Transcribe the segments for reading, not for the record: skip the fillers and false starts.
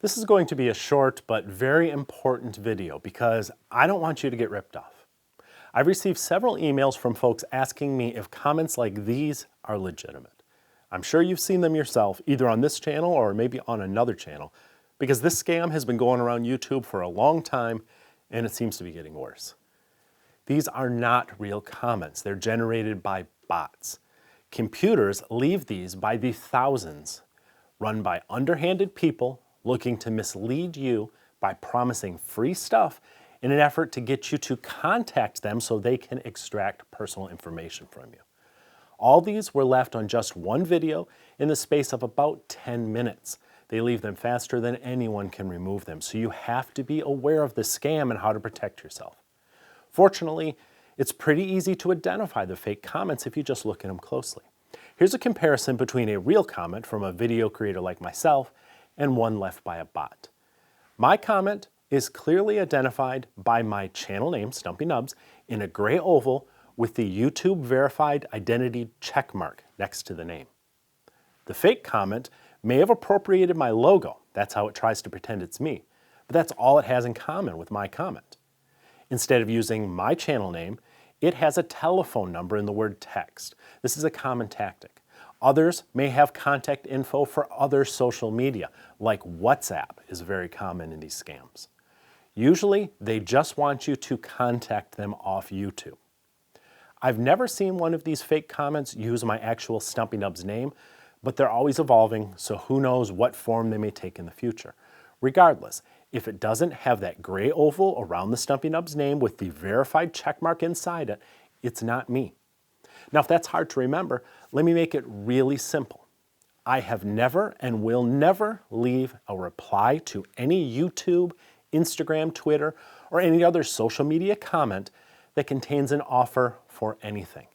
This is going to be a short but very important video because I don't want you to get ripped off. I've received several emails from folks asking me if comments like these are legitimate. I'm sure you've seen them yourself, either on this channel or maybe on another channel, because this scam has been going around YouTube for a long time and it seems to be getting worse. These are not real comments. They're generated by bots. Computers leave these by the thousands, run by underhanded people looking to mislead you by promising free stuff in an effort to get you to contact them so they can extract personal information from you. All these were left on just one video in the space of about 10 minutes. They leave them faster than anyone can remove them, so you have to be aware of the scam and how to protect yourself. Fortunately, it's pretty easy to identify the fake comments if you just look at them closely. Here's a comparison between a real comment from a video creator like myself and one left by a bot. My comment is clearly identified by my channel name, Stumpy Nubs, in a gray oval with the YouTube verified identity check mark next to the name. The fake comment may have appropriated my logo. That's how it tries to pretend it's me. But that's all it has in common with my comment. Instead of using my channel name, it has a telephone number in the word text. This is a common tactic. Others may have contact info for other social media, like WhatsApp is very common in these scams. Usually, they just want you to contact them off YouTube. I've never seen one of these fake comments use my actual Stumpy Nubs name, but they're always evolving, so who knows what form they may take in the future. Regardless, if it doesn't have that gray oval around the Stumpy Nubs name with the verified checkmark inside it, it's not me. Now, if that's hard to remember, let me make it really simple. I have never and will never leave a reply to any YouTube, Instagram, Twitter, or any other social media comment that contains an offer for anything.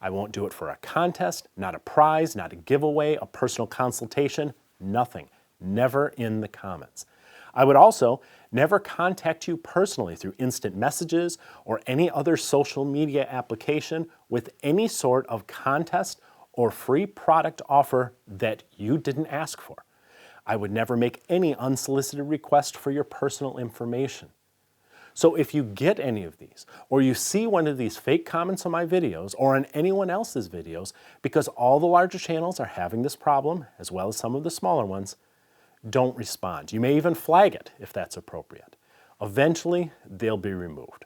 I won't do it for a contest, not a prize, not a giveaway, a personal consultation, nothing. Never in the comments. I would also never contact you personally through instant messages or any other social media application with any sort of contest or free product offer that you didn't ask for. I would never make any unsolicited request for your personal information. So if you get any of these, or you see one of these fake comments on my videos or on anyone else's videos, because all the larger channels are having this problem, as well as some of the smaller ones, don't respond. You may even flag it if that's appropriate. Eventually, they'll be removed.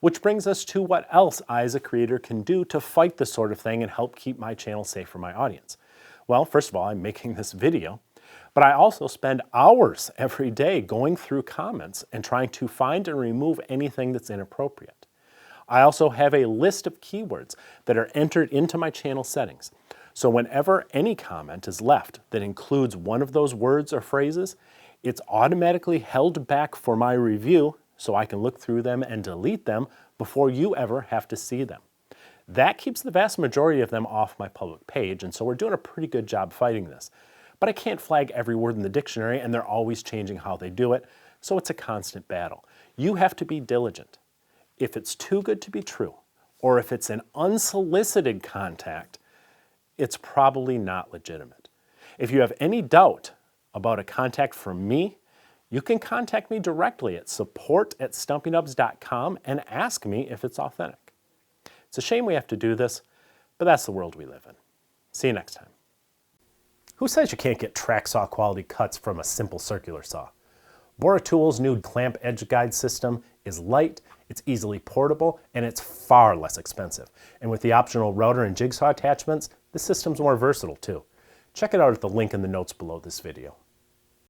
Which brings us to what else I as a creator can do to fight this sort of thing and help keep my channel safe for my audience. Well, first of all, I'm making this video, but I also spend hours every day going through comments and trying to find and remove anything that's inappropriate. I also have a list of keywords that are entered into my channel settings. So whenever any comment is left that includes one of those words or phrases, it's automatically held back for my review so I can look through them and delete them before you ever have to see them. That keeps the vast majority of them off my public page, and so we're doing a pretty good job fighting this. But I can't flag every word in the dictionary, and they're always changing how they do it, so it's a constant battle. You have to be diligent. If it's too good to be true, or if it's an unsolicited contact, it's probably not legitimate. If you have any doubt about a contact from me, you can contact me directly at support@stumpynubs.com and ask me if it's authentic. It's a shame we have to do this, but that's the world we live in. See you next time. Who says you can't get track saw quality cuts from a simple circular saw? Boratool's new clamp edge guide system is light, it's easily portable, and it's far less expensive. And with the optional router and jigsaw attachments, the system's more versatile too. Check it out at the link in the notes below this video.